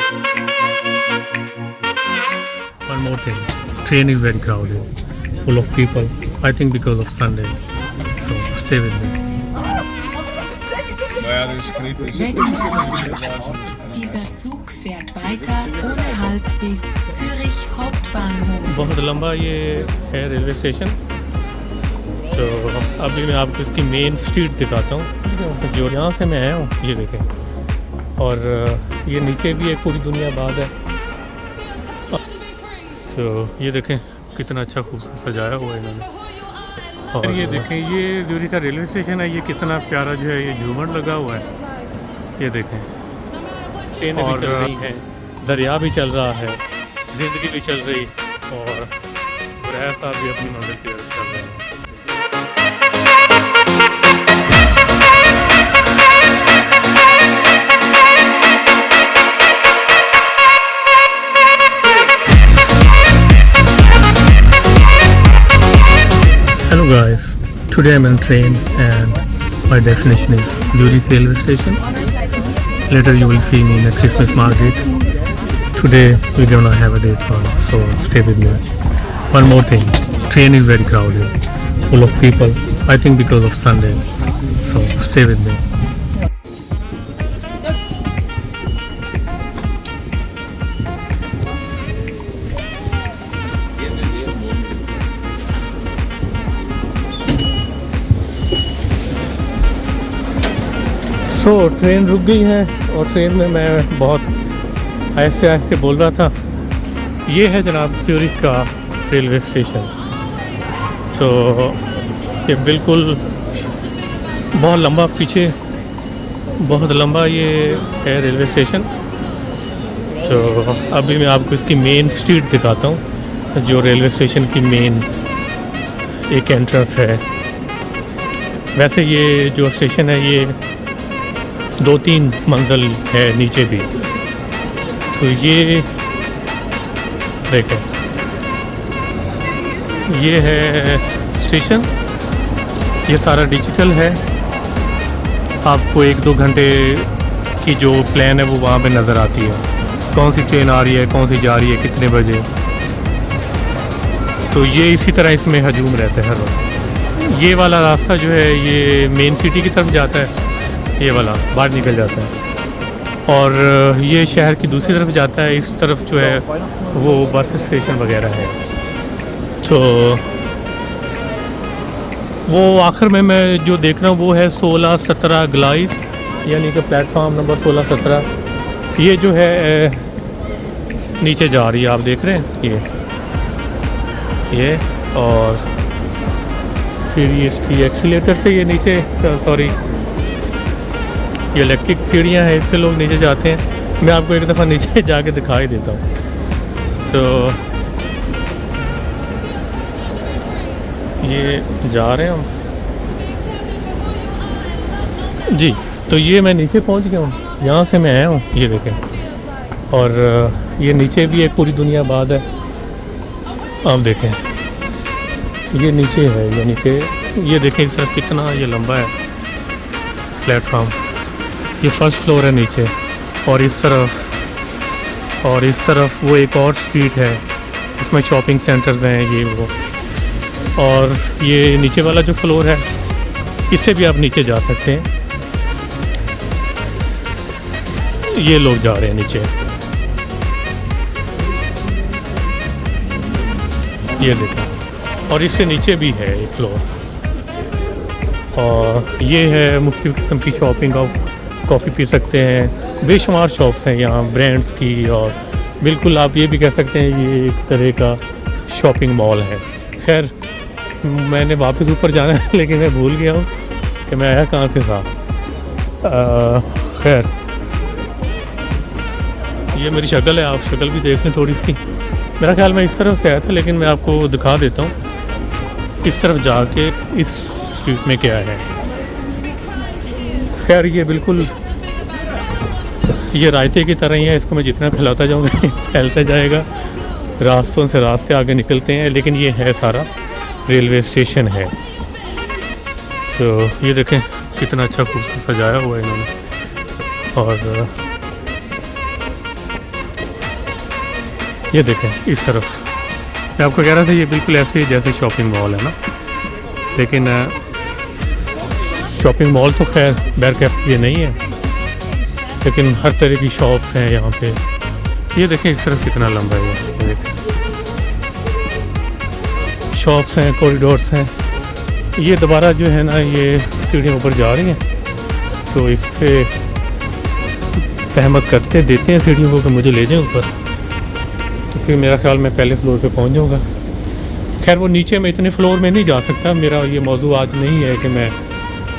One more thing, train is very crowded, full of people. I think because of Sunday. So stay with me. Dieser Zug fährt weiter ohne Halt bis Zürich Hauptbahnhof. बहुत लंबा ये है railway station. तो अभी मैं आपको इसकी main street दिखाता हूँ जो यहाँ से मैं आया हूँ, ये देखें। और ये नीचे भी एक पूरी दुनिया बाद है। तो ये देखें कितना अच्छा खूबसूरत सजाया हुआ है इन्होंने। और ये देखें, ये ज्यूरिख का रेलवे स्टेशन है, ये कितना प्यारा जो है ये झूमर लगा हुआ है। ये देखें, ट्रेनें भी चल रही हैं, दरिया भी चल रहा है, ज़िंदगी भी चल रही, और बुरैया साहब भी अपनी मंजिल की तरफ चल रहे हैं। Hello guys, today I'm on train and my destination is Zurich railway station. Later you will see me in a Christmas market. Today we're gonna have a date fun, so stay with me. One more thing, train is very crowded, full of people. I think because of Sunday, so stay with me. तो train रुक गई है और train में मैं बहुत आहिस्ते आहिस्ते बोल रहा था। ये है जनाब ज्यूरिख का रेलवे स्टेशन। तो ये बिल्कुल बहुत लंबा, पीछे बहुत लंबा ये है रेलवे स्टेशन। तो अभी मैं आपको इसकी मेन स्ट्रीट दिखाता हूँ जो रेलवे स्टेशन की मेन एक एंट्रेंस है। वैसे ये जो स्टेशन है ये 2-3 मंजिल है नीचे भी। तो ये देखें, ये है स्टेशन, ये सारा डिजिटल है। आपको 1-2 घंटे की जो प्लान है वो वहाँ पे नज़र आती है, कौन सी ट्रेन आ रही है, कौन सी जा रही है, कितने बजे। तो ये इसी तरह इसमें हजूम रहता है हर वक्त। ये वाला रास्ता जो है ये मेन सिटी की तरफ जाता है, ये वाला बाहर निकल जाता है, और ये शहर की दूसरी तरफ जाता है। इस तरफ जो है वो बस स्टेशन वगैरह है। तो वो आखिर में मैं जो देख रहा हूँ वो है 16-17 ग्लाइस, यानी कि प्लेटफॉर्म नंबर 16-17। ये जो है नीचे जा रही है, आप देख रहे हैं ये और फिर ये इसकी एक्सीलेटर से ये नीचे, सॉरी ये इलेक्ट्रिक सीढ़ियाँ हैं, इससे लोग नीचे जाते हैं। मैं आपको एक दफ़ा नीचे जाके दिखा ही देता हूँ। तो ये जा रहे हैं हम जी। तो ये मैं नीचे पहुँच गया हूँ, यहाँ से मैं आया हूँ, ये देखें। और ये नीचे भी एक पूरी दुनिया बाद है, आप देखें ये नीचे है, यानी कि ये देखें इस तरफ कितना ये लंबा है प्लेटफॉर्म। ये फर्स्ट फ्लोर है नीचे, और इस तरफ वो एक और स्ट्रीट है, इसमें शॉपिंग सेंटर्स हैं ये वो। और ये नीचे वाला जो फ्लोर है इससे भी आप नीचे जा सकते हैं। ये लोग जा रहे हैं नीचे, ये देखो, और इससे नीचे भी है एक फ्लोर। और ये है मुख्तलिफ किस्म की शॉपिंग, आप कॉफ़ी पी सकते हैं, बेशुमार शॉप्स हैं यहाँ ब्रांड्स की। और बिल्कुल आप ये भी कह सकते हैं ये एक तरह का शॉपिंग मॉल है। खैर मैंने वापस ऊपर जाना है लेकिन मैं भूल गया हूँ कि मैं आया कहाँ से था। खैर ये मेरी शक्ल है, आप शक्ल भी देख लें थोड़ी सी। मेरा ख्याल मैं इस तरफ से आया था, लेकिन मैं आपको दिखा देता हूँ इस तरफ जाके इस स्ट्रीट में क्या है। खैर ये बिल्कुल ये रायते की तरह ही है, इसको मैं जितना फैलाता जाऊँगा फैलता जाएगा, रास्तों से रास्ते आगे निकलते हैं। लेकिन ये है सारा रेलवे स्टेशन है। तो ये देखें कितना अच्छा खूबसूरत सजाया हुआ है इन्होंने। और ये देखें इस तरफ, मैं आपको कह रहा था ये बिल्कुल ऐसे ही जैसे शॉपिंग मॉल है ना, लेकिन शॉपिंग मॉल तो खैर बैरकैफ ये नहीं है, लेकिन हर तरह की शॉप्स हैं यहाँ पे। ये देखें इस तरफ कितना लंबा है, ये देखें शॉप्स हैं, कॉरिडोर्स हैं। ये दोबारा जो है ना ये सीढ़ियाँ ऊपर जा रही हैं, तो इस पर सहमत करते देते हैं सीढ़ियों को कि मुझे ले जाएं ऊपर, तो फिर मेरा ख्याल मैं पहले फ्लोर पे पहुंच जाऊंगा। खैर वो नीचे में इतने फ्लोर में नहीं जा सकता, मेरा ये मौजू आज नहीं है कि मैं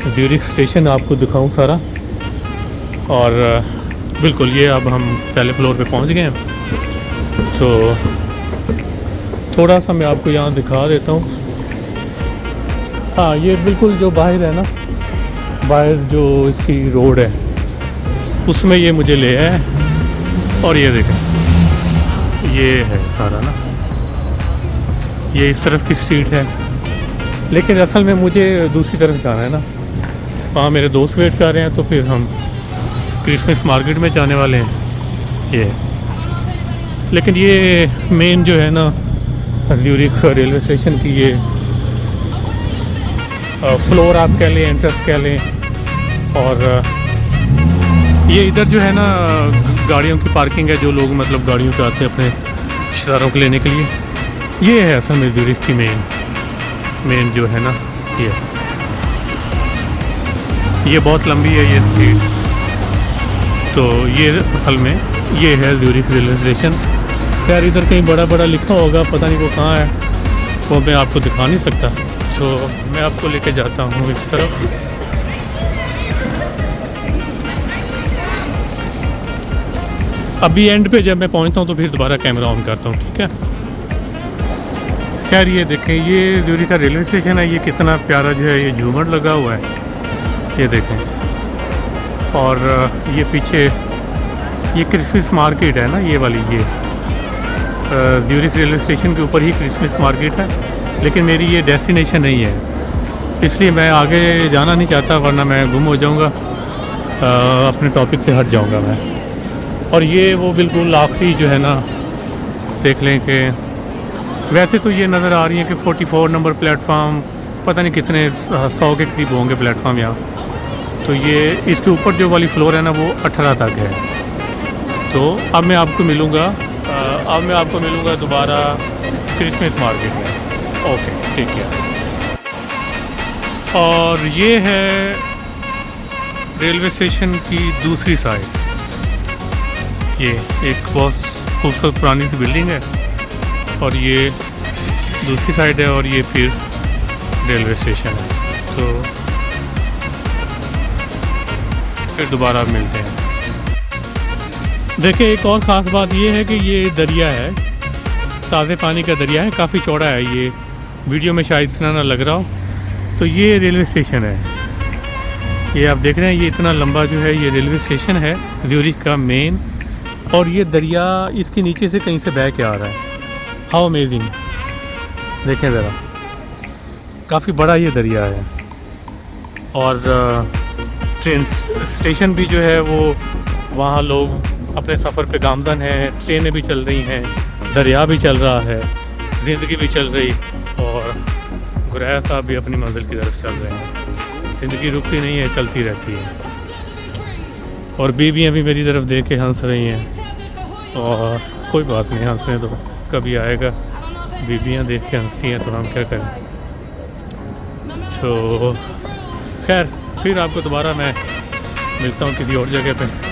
ज़्यूरिख स्टेशन आपको दिखाऊं सारा। और बिल्कुल ये अब हम पहले फ्लोर पे पहुंच गए हैं, तो थोड़ा सा मैं आपको यहाँ दिखा देता हूँ। हाँ, ये बिल्कुल जो बाहर है ना, बाहर जो इसकी रोड है उसमें ये मुझे ले आया है। और ये देखें ये है सारा ना, ये इस तरफ की स्ट्रीट है, लेकिन असल में मुझे दूसरी तरफ जाना है ना, वहाँ मेरे दोस्त वेट कर रहे हैं, तो फिर हम क्रिसमस मार्केट में जाने वाले हैं ये। लेकिन ये मेन जो है ना ज़्यूरिख रेलवे स्टेशन की ये फ्लोर आप कह लें, एंट्रेंस कह लें, और ये इधर जो है ना गाड़ियों की पार्किंग है, जो लोग मतलब गाड़ियों पे आते हैं अपने रिश्तेदारों को लेने के लिए। ये है असल में ज़्यूरिख की मेन जो है ना ये बहुत लंबी है ये स्ट्रीट। तो ये असल में ये है ज़्यूरिख रेलवे स्टेशन। यार इधर कहीं बड़ा बड़ा लिखा होगा, पता नहीं वो कहाँ है, वो मैं आपको दिखा नहीं सकता, तो मैं आपको लेके जाता हूँ इस तरफ। अभी एंड पे जब मैं पहुंचता हूं तो फिर दोबारा कैमरा ऑन करता हूं, ठीक है। खैर ये देखें ये ज़्यूरिख का रेलवे स्टेशन है, ये कितना प्यारा जो है ये झूमर लगा हुआ है, ये देखें। और ये पीछे ये क्रिसमस मार्केट है ना, ये वाली ये ज़्यूरिख रेलवे स्टेशन के ऊपर ही क्रिसमस मार्केट है, लेकिन मेरी ये डेस्टिनेशन नहीं है, इसलिए मैं आगे जाना नहीं चाहता, वरना मैं गुम हो जाऊँगा, अपने टॉपिक से हट जाऊँगा मैं। और ये वो बिल्कुल आखिरी जो है ना, देख लें कि वैसे तो ये नज़र आ रही है कि 44 नंबर प्लेटफार्म, पता नहीं कितने 100 के करीब होंगे प्लेटफार्म यहाँ। तो ये इसके ऊपर जो वाली फ्लोर है ना वो 18 तक है। तो अब मैं आपको मिलूँगा दोबारा क्रिसमस मार्केट में। ओके ठीक है। और ये है रेलवे स्टेशन की दूसरी साइड, ये एक बहुत खूबसूरत पुरानी सी बिल्डिंग है, और ये दूसरी साइड है, और ये फिर रेलवे स्टेशन है। तो फिर दोबारा मिलते हैं। देखिए एक और ख़ास बात ये है कि ये दरिया है, ताज़े पानी का दरिया है, काफ़ी चौड़ा है, ये वीडियो में शायद इतना ना लग रहा हो। तो ये रेलवे स्टेशन है, ये आप देख रहे हैं, ये इतना लंबा जो है ये रेलवे स्टेशन है ज़्यूरिख का मेन। और ये दरिया इसके नीचे से कहीं से बह के आ रहा है। हाउ अमेजिंग, देखें ज़रा, काफ़ी बड़ा ये दरिया है। और ट्रेन स्टेशन भी जो है वो, वहाँ लोग अपने सफ़र पे गामज़न हैं, ट्रेनें भी चल रही हैं, दरिया भी चल रहा है, ज़िंदगी भी चल रही, और गुरैया साहब भी अपनी मंजिल की तरफ चल रहे हैं। ज़िंदगी रुकती नहीं है, चलती रहती है। और बीवियाँ भी मेरी तरफ देख के हंस रही हैं, और कोई बात नहीं, हंसने तो कभी आएगा। बीवियाँ देख के हंसती हैं तो हम क्या करें। तो खैर फिर आपको दोबारा मैं मिलता हूँ किसी और जगह पे।